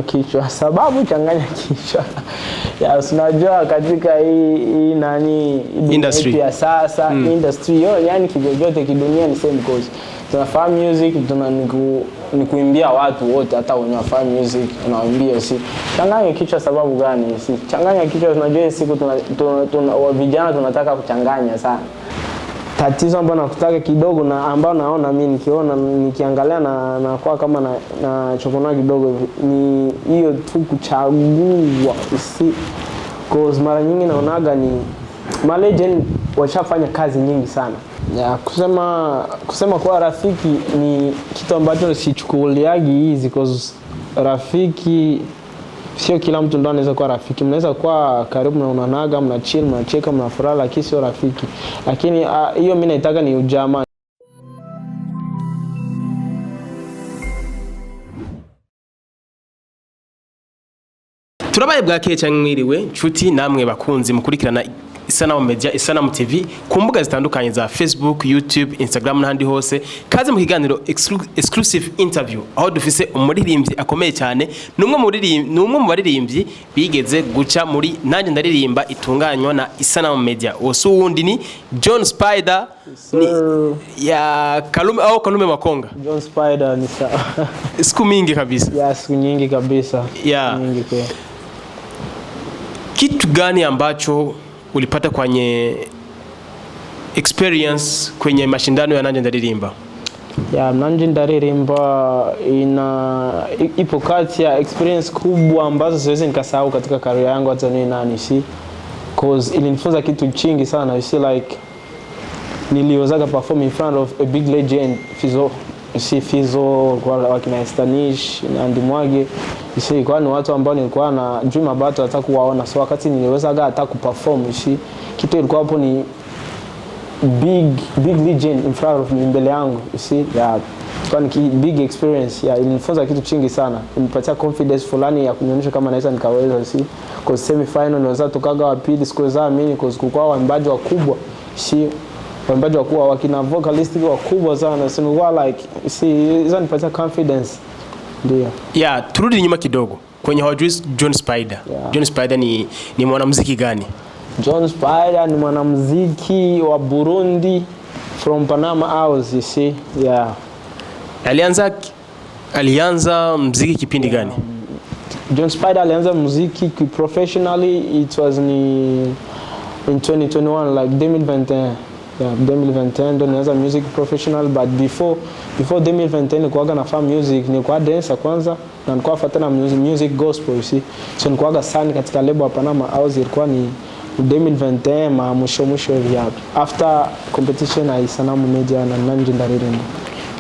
changanya kichwa. Sababu changanya kichwa. Ya unajua katika hii nani industry ya sasa, industry yo yani kivyovyote kidunia ni same cause. Tunafahamu music, ni kuimbia watu wote, hata wenye wafahamu music unawaambia si. Changanya kichwa sababu gani? Si changanya kichwa, tunajua siku vijana tunataka kuchanganya sana. Tatizo ambalo nakutaka kidogo na ambao naona mimi nikiangalia na kwa kama na chokona kidogo ni hiyo tu kuchagua si, cause mara nyingi naonaga ni legend washafanya kazi nyingi sana. Ya kusema kwa rafiki ni kitu ambacho sichukuliagi easy, cause rafiki sio kila mtu ndo anaweza kuwa rafiki. Mnaweza kuwa karibu na unanaga, mna chill, mnacheka, mnafurahi, lakini sio rafiki. Lakini hiyo mimi naitaka ni ujamaa. Turabaye bwakeye cyangwa mwiriwe nshuti namwe bakunzi mukurikirana Isanamu Media, Isanamu TV ku mbuga zitandukanye za Facebook, YouTube, Instagram n'ahandi hose. Kaze mu kiganiro exclusive interview aho dufise umuririmbyi akomeye cyane, numwe mu baririmbyi bigeze guca muri Nanjye Ndaririmba itunganywa na Isanamu Media. Osu wundi ni John Spider ni ya Kalume Makonga. John Spider ni sawa. Siku mingi kabisa. Ya siku nyingi kabisa. Yeah. Nyingi kwa. Kitu gani ambacho ulipata kwenye experience kwenye mashindano ya Nanjye Ndaririmba? Ya Nanjye Ndaririmba ipo kati ya experience kubwa ambazo siwezi nikasahau katika career yangu hata nani si, cause ilinifunza kitu chingi sana. You see like niliozaga perform in front of a big legend, Fizo kwa wakina Stanish na Ndimwage. You kwa ni watu ambao nilikuwa na dream about hata kuwaona, so wakati niliwezaga hata kuperform kitu ilikuwa hapo ni big legend in front of me, mbele yangu. You see kwa ni big experience. Ilinifunza kitu chingi sana, ilinipatia confidence fulani ya kunionyesha kama naweza nikaweza. You see kwa semi final naweza tokaga wa pili, sikuweza mimi cause kulikuwa waimbaji wakubwa. Waimbaji wakubwa wakina vocalist wakubwa sana, so nilikuwa like hizo nipatia confidence. Ndio. Yeah, turudi nyuma kidogo. Kwenye hawajui John Spider. Yeah. John Spider ni mwanamuziki gani? John Spider ni mwanamuziki wa Burundi from Panama House, you see. Yeah. Alianza muziki kipindi gani? John Spider alianza muziki professionally, it was in 2021 like 2021. Yeah, 2021 ndo nianza music professional, but before 2021 nilikuwa nafanya music, nilikuwa dancer kwanza na nilikuwa nafuata music gospel, you see. So nilikuwa sana katika label hapa Panama House, ilikuwa ni 2021 mwisho ya after competition ya Isanamu Media na Nanjye Ndaririmba.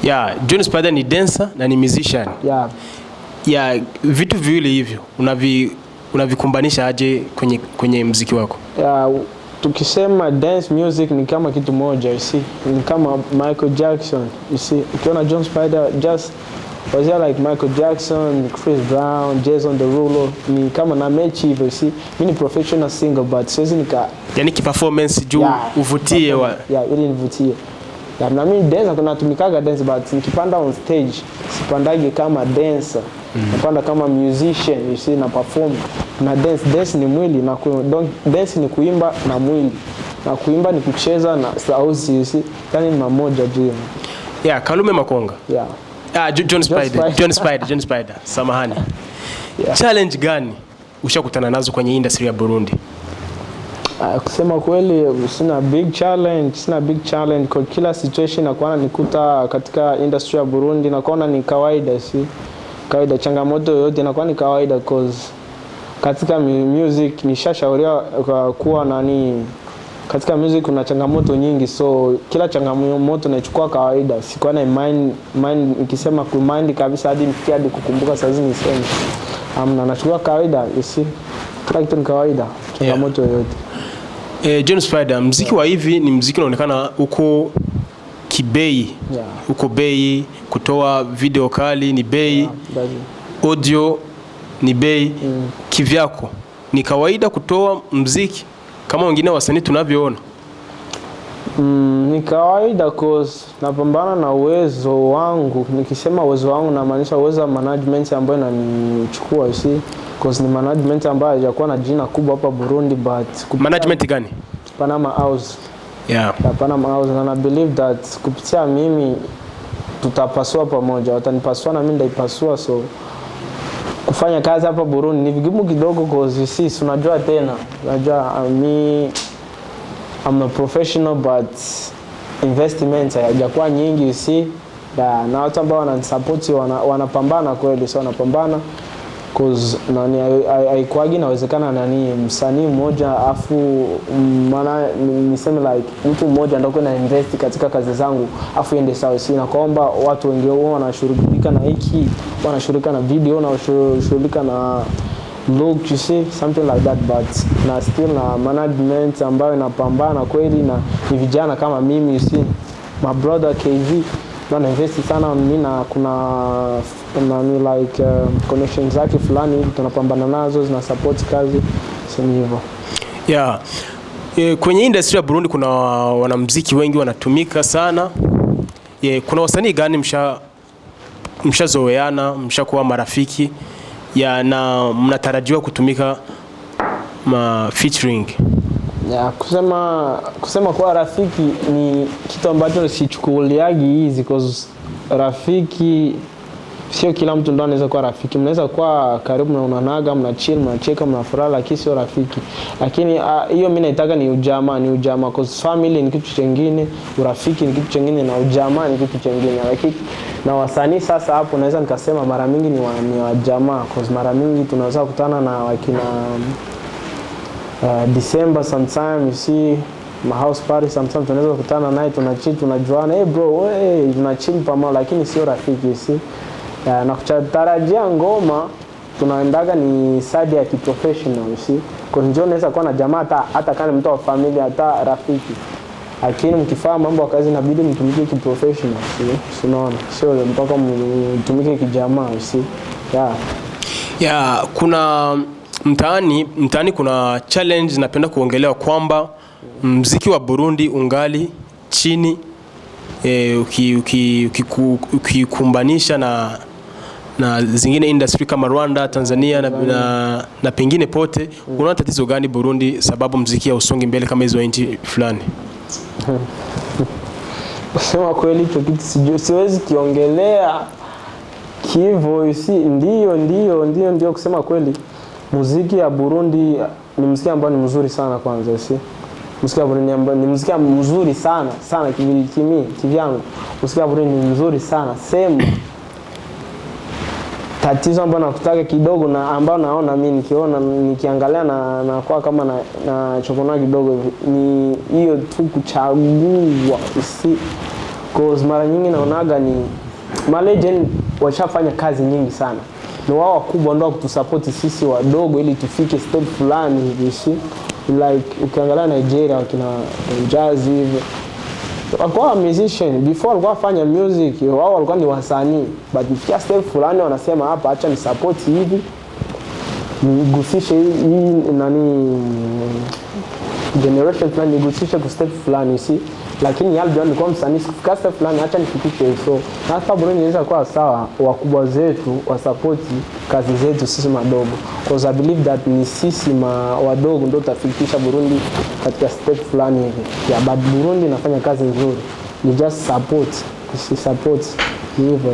Yeah, John Spider ni dancer na ni musician. Yeah. Yeah, vitu viwili hivyo unavikumbanisha aje kwenye muziki wako? Yeah, tukisema dance music ni kama kitu moja, you see. Ni kama Michael Jackson, you see. Ukiona John Spider just was like Michael Jackson, Chris Brown, Jason Derulo, ni kama na mechi hivyo, you see. Mimi ni professional singer but siwezi yani performance juu uvutie wa ili nivutie. Na mimi dancer tunatumikaga dance but nikipanda on stage sipandagi kama dancer. Napanda kama musician, you see, na perform na dance ni mwili na dance ni kuimba na mwili, na kuimba ni kucheza na sauti, you see. Yani ni mamoja juu. Yeah, Kalume Makonga. Yeah. John Spider. Samahani. Yeah. Challenge gani ushakutana nazo kwenye industry ya Burundi? Kusema kweli sina big challenge kwa kila situation na kuona nikuta katika industry ya Burundi na kuona ni kawaida, si kawaida. Changamoto yote inakuwa ni kawaida cause katika music nishashauriwa kuwa nani, katika music kuna changamoto nyingi, so kila changamoto naichukua kawaida. Sikuwa na mind nikisema kumind kabisa hadi nifikie hadi kukumbuka saa hizi niseme. Nachukua kawaida, you see. Kila kitu ni kawaida, changamoto yote. John Spider, muziki wa hivi ni muziki unaonekana uko kibei. Yeah. Uko bei, kutoa video kali ni bei, audio ni bei. Kivyako ni kawaida kutoa muziki kama wengine wasanii tunavyoona? Ni kawaida cause napambana na uwezo wangu. Nikisema uwezo wangu namaanisha uwezo wa management ambayo inanichukua cause ni management ambayo hajakuwa na jina kubwa hapa Burundi, but Management gani? Panama House. Yeah. Panama House, and I believe that kupitia mimi tutapasua pamoja, watanipasua na mimi ndaipasua. So kufanya kazi hapa Burundi ni vigumu kidogo cause unajua tena, unajua I'm a professional, but investments hayajakuwa nyingi na watu ambao wananisupport wanapambana kweli, so wanapambana cause haikuagi inawezekana msanii mmoja afu maana niseme like mtu mmoja ndio kwenda invest katika kazi zangu afu ende sawa. Na kwamba watu wengi wao wanashughulika na hiki, wanashughulika na video, wanashughulika na look, something like that, but na still na management ambayo inapambana kweli, na ni vijana kama mimi my brother KV na invest sana mimi, na kuna like connections zake fulani tunapambana nazo zina support kazi hivyo. Yeah. Kwenye industry ya Burundi kuna wanamuziki wengi wanatumika sana. Kuna wasanii gani mshazoeana, mshakuwa marafiki na mnatarajiwa kutumika featuring? Kusema kuwa rafiki ni kitu ambacho sichukuliagi easy, because rafiki sio kila mtu ndo anaweza kuwa rafiki. Mnaweza kuwa karibu na unanaga, mna chill, mnacheka, mnafurahi, lakini sio rafiki. Lakini hiyo mimi naitaka ni ujamaa, cause family ni kitu kingine, urafiki ni kitu kingine, na ujamaa ni kitu kingine. Lakini na wasanii sasa hapo naweza nikasema mara mingi ni wa jamaa, cause mara mingi tunaweza kukutana na wakina December sometimes, my house party sometimes tunaweza kukutana naye, tunachill, tunajuana, hey bro, tunachill pamoja, lakini sio rafiki na kutarajia ngoma tunaendaga ni side ya kiprofessional kwa njoo naweza kuwa na jamaa hata kama mtu wa familia, hata rafiki, lakini mkifanya mambo ya kazi inabidi mtumike kiprofessional, unaona, sio mpaka mtumike kijamaa. Kuna mtaani kuna challenge napenda kuongelewa kwamba muziki wa Burundi ungali chini, ukikumbanisha na zingine industry kama Rwanda, Tanzania na pengine pote. Unaona tatizo gani Burundi sababu muziki hausongi mbele kama hizo nchi fulani? Kusema kweli hicho kitu siwezi kiongelea hivyo. Ndio kusema kweli muziki ya Burundi ni muziki ambao ni mzuri sana kwanza. Muziki wa Burundi ni muziki mzuri sana kivyangu. Muziki wa Burundi ni mzuri sana. Sema tatizo ambalo nakutaka kidogo na ambao naona mimi nikiangalia na kwa kama na chokona kidogo ni hiyo tu kuchagua cause mara nyingi naonaga ni legend washafanya kazi nyingi sana, ni wao wakubwa ndio kutusupport sisi wadogo ili tufike step fulani hivi like ukiangalia Nigeria wakina Jazz hivi walikuwa musician before, walikuwa fanya music, wao walikuwa ni wasanii, but ifikia step fulani wanasema hapa acha ni support hivi nigusishe hii generation fulani, nigusishe ku step fulani lakini yale ndio kwa msanii kufika step fulani acha nifikishe hizo. Na hapa Burundi inaweza kuwa sawa, wakubwa zetu wa support kazi zetu sisi madogo, because I believe that ni sisi wadogo ndio tutafikisha Burundi katika step fulani hivi. But Burundi inafanya kazi nzuri, ni just support hivyo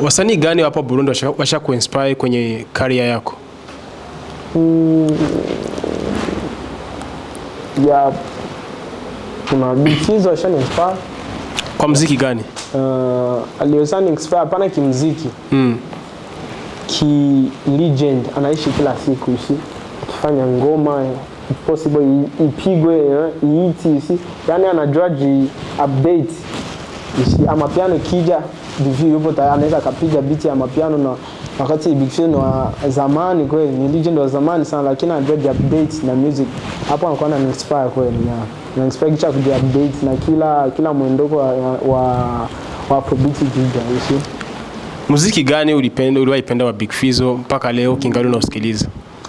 Wasanii gani hapa Burundi washa kuinspire kwenye career yako? Kuna Bikizo washani inspire. Kwa muziki gani? Aliyosani inspire hapana kimuziki. Ki legend anaishi kila siku akifanya ngoma possible ipigwe iiti yani anajua update ama piano kija hivi yupo anaweza kapiga beat ya mapiano, na wakati Big Fizzo wa zamani kweli ni legend wa zamani sana, lakini anajua update na music hapo anakuwa na inspire kweli na inspire kicha ku update na kila mwendoko wa Afrobeat kija Muziki gani uliwaipenda wa Big Fizzo mpaka leo kingali unasikiliza?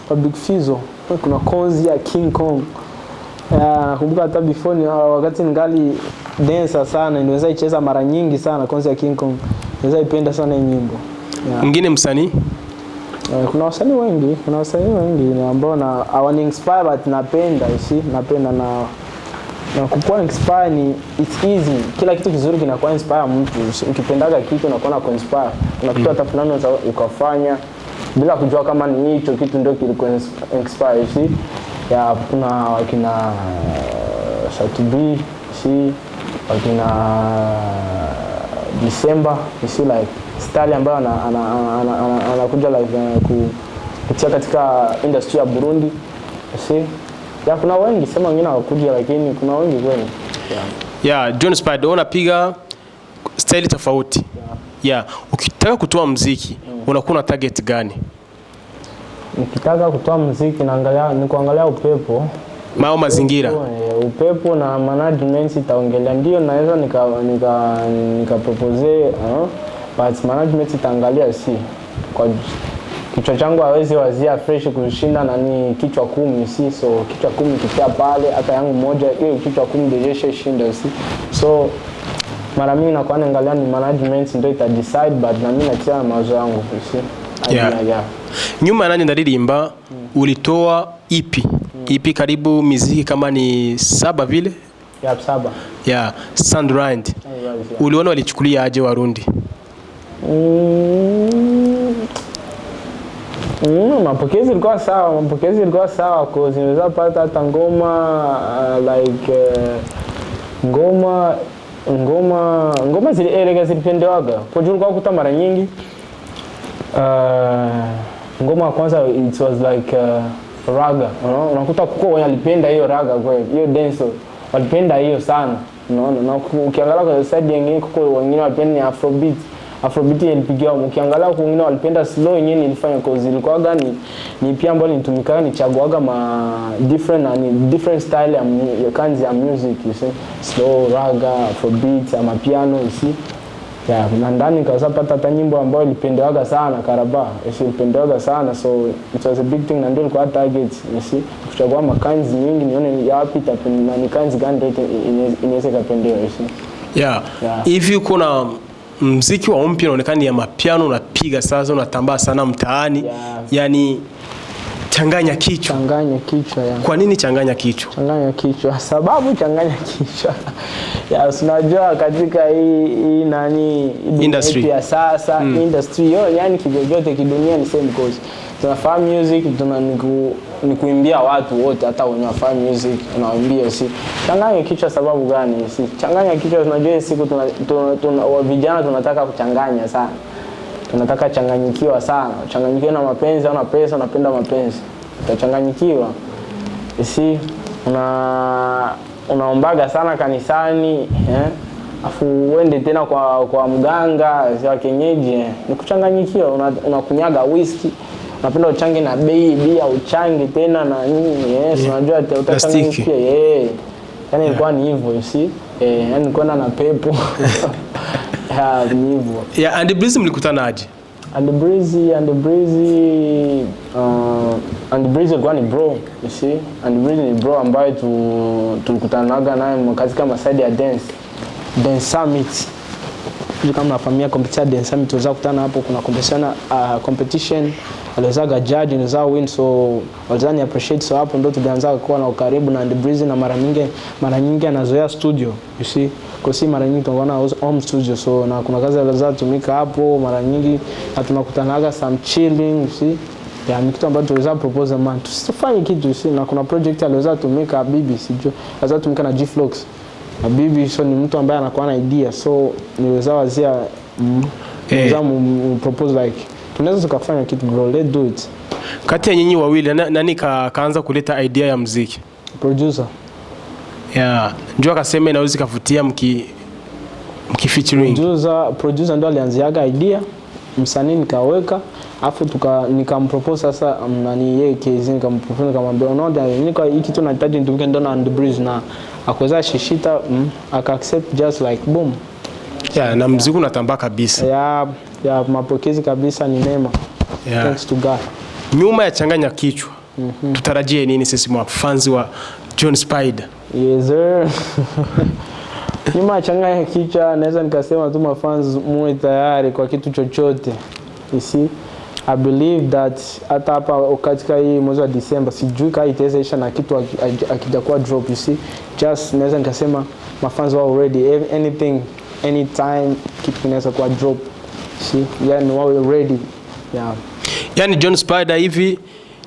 Wa Big Fizzo kuna Konzi ya King Kong, Nakumbuka hata before wakati ningali dancer sana, niweza icheza mara nyingi sana kwanza ya King Kong. Niweza ipenda sana hii nyimbo. Mwingine msanii? Kuna wasanii wengi ambao hawani inspire but napenda, napenda na kukua inspire ni it's easy. Kila kitu kizuri kinakuwa inspire mtu. Ukipendaga kitu unakuwa na inspire. Kuna kitu hata fulani ukafanya bila kujua kama ni hicho kitu ndio kilikuwa inspire, kuna wakina Shatubi, wakina December, like style ambayo anakuja like kutia katika industry ya Burundi, kuna wengi, sema wengine hawakuja lakini kuna wengi kweli. John Spider unapiga style tofauti. Ukitaka kutoa muziki unakuwa na target gani? Nikitaka kutoa muziki ni kuangalia upepo, mazingira. Upepo na management itaongelea, ndio naweza nika propose, but management itaangalia kwa kichwa changu hawezi wazia fresh kushinda nani kichwa 10, so kichwa 10 kitia pale hata yangu moja hiyo kichwa 10 dejesha shinda, so mara mingi nakuwa naangalia ni management ndio ita decide, but na mimi natia mawazo yangu, Nyuma nani ndaririmba ulitoa EP karibu miziki kama ni 7 vile? 7. Sunrise. Uliona walichukulia aje Warundi? Mapokezi ilikuwa sawa kwa zinaweza pata hata ngoma like ngoma zile zilipendewaga. Kwa juu kwa kuta mara nyingi ngoma ya kwanza it was like raga, unakuta kuko walipenda hiyo raga kweli, hiyo dance walipenda hiyo sana, unaona. Na ukiangalia kwa side nyingine kuko wengine walipenda afrobeat ilipigiwa, ukiangalia kwa wengine walipenda slow yenyewe ilifanya cause ilikuwa gani ni pia ambayo nitumikaga nichaguaga different style ya kinds ya music, slow, raga, afrobeat ama piano, na ndani kaza pata hata nyimbo ambayo ilipendewaga sana Karaba, ilipendewaga sana, so it was a big thing, na ndio ilikuwa target, kuchagua makanzi nyingi nione yapi na ni kanzi gani ndio inaweza kupendewa, Hivi kuna muziki wa mpya unaonekana ya mapiano unapiga sasa, unatambaa sana mtaani, yani changanya kichwa. Kwa nini changanya kichwa? Sababu changanya kichwa. Unajua katika hii nani industry ya sasa, industry yani kivyovyote kidunia ni same cause. Tunafahamu music, ni kuimbia watu wote, hata wenye wafahamu music unawaambia changanya kichwa. Sababu gani? Changanya kichwa, unajua siku vijana tunataka kuchanganya sana. Tunataka changanyikiwa sana. Changanyikiwa na mapenzi, una pesa, unapenda mapenzi. Utachanganyikiwa. Unaombaga sana kanisani, afu uende tena kwa mganga wa kienyeji, ni kuchanganyikiwa. Unakunyaga whisky, unapenda uchange na bia, uchange tena na nini, unajua utachanganyikiwa. Yani ilikuwa ni hivyo, yani nilikuwa na pepo. Ni hivyo. And the Breezy mlikutana aje? And the Breezy alikuwa ni bro, And the Breezy ni bro ambaye tulikutanaga naye katika maside ya dance summit. Kama nafahamia competition dance summit, tunaweza kukutana hapo, kuna competition aliwezaga judge, aliweza win, so walizani appreciate, so hapo ndo tulianza kuwa na ukaribu na The Breezy, na mara nyingi anazoea studio, kwa mara nyingi tunaona home studio, so na kuna kazi aliweza tumika hapo mara nyingi, na tunakutanaga some chilling, ni kitu ambacho tuliweza propose man tusifanye kitu, na kuna project aliweza tumika Bibi, aliweza tumika na G-Flox na Bibi, so ni mtu ambaye anakuwa na idea, so niweza wazia propose like tunaweza tukafanya kitu bro, let's do it. Kati ya nyinyi wawili nani kaanza kuleta idea ya muziki? Producer. Njoo akasema inaweza kufutia mkifeaturing. Producer ndo alianziaga idea, msanii nikaweka, afu nikampropose sasa nani yeye kezi, nikampropose nikamwambia unaona niko hiki kitu nahitaji nitumike ndo na The Breezy, na akaweza shishita aka accept just like boom. Na muziki unatambaa kabisa. Mapokezi kabisa ni neema. Thanks to God. Nyuma ya changanya kichwa, tutarajie nini sisi fans wa John Spider. Yes sir. Nima changanya kichwa, naweza nikasema tu mafans muwe tayari kwa kitu chochote. You see, I believe that hata hapa katika hii mwezi wa December sijui kama itaweza na kitu akijakuwa drop. You see, just naweza nikasema mafans wao ready, anything anytime kitu kinaweza kuwa drop. See, yani wao ready. Yeah. Yani John Spider hivi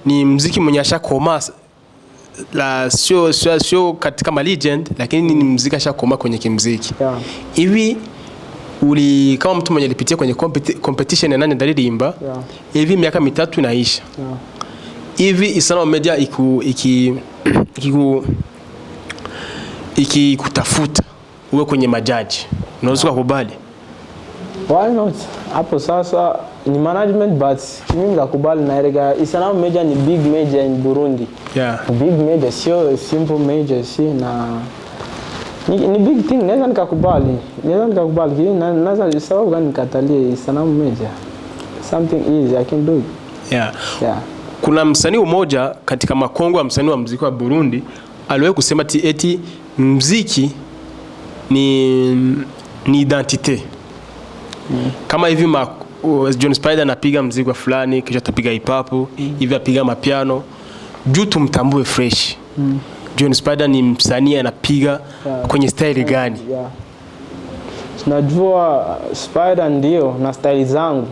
ni muziki mwenye ashakoma, la sio katika ma legend, lakini ni muziki ashakoma kwenye kimuziki. Yeah. Hivi kama mtu mwenye alipitia kwenye competition ya nani ndalirimba, yeah, hivi miaka 3 inaisha. Yeah. Hivi Isana Media kutafuta uwe kwenye majaji, unaweza kukubali? Why not? Hapo sasa ni management, but mimi nakubali na erega. Isana Media ni big major in Burundi. Yeah. Big major, sio simple major, si na ni big thing. Naweza nikakubali. Naweza sababu gani nikatalie Isana Media? Something easy, I can do it. Yeah. Yeah. Kuna msanii mmoja katika makongo wa msanii wa muziki wa Burundi aliwahi kusema eti muziki ni identity. Kama hivi John Spider anapiga muziki wa fulani, kisha atapiga hip hop, hivi apiga mapiano, juu tumtambue fresh. John Spider ni msanii anapiga kwenye style gani? Yeah. Najua Spider ndio na style zangu.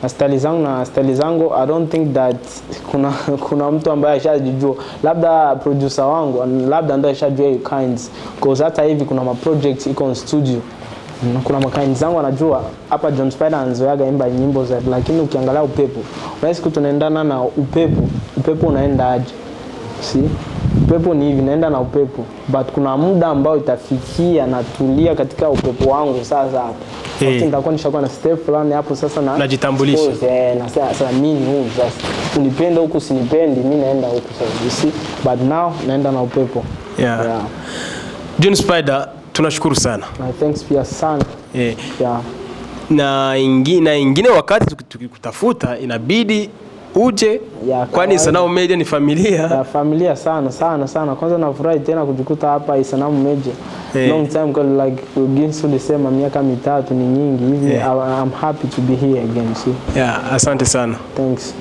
Na style zangu I don't think that kuna mtu ambaye ashajijua, labda producer wangu labda ndio ashajua hiyo kinds, because hata hivi kuna ma projects iko on studio, kuna makaini zangu anajua hapa John Spider anzoeaga imba nyimbo za, lakini ukiangalia upepo unaweza kutunaendana na upepo unaenda aje? See, upepo ni hivi naenda na upepo, but kuna muda ambao itafikia na tulia katika upepo wangu sasa hapo. Wakati nitakuwa nishakuwa na step fulani hapo sasa na najitambulisha. Na sasa mimi huyu sasa unipenda huku sinipendi, mimi naenda huku sasa. You see, but now naenda na upepo. Yeah. John Spider, tunashukuru sana. Thanks pia sana. Yeah. Na ingine wakati tukikutafuta inabidi uje, kwani Isana Media ni familia. Ya familia sana. Kwanza nafurahi tena kujikuta hapa Isana Media. Long time ago, like Ginsu lisema miaka 3 ni nyingi hivi. I'm happy to be here again. See? Yeah, asante sana. Thanks.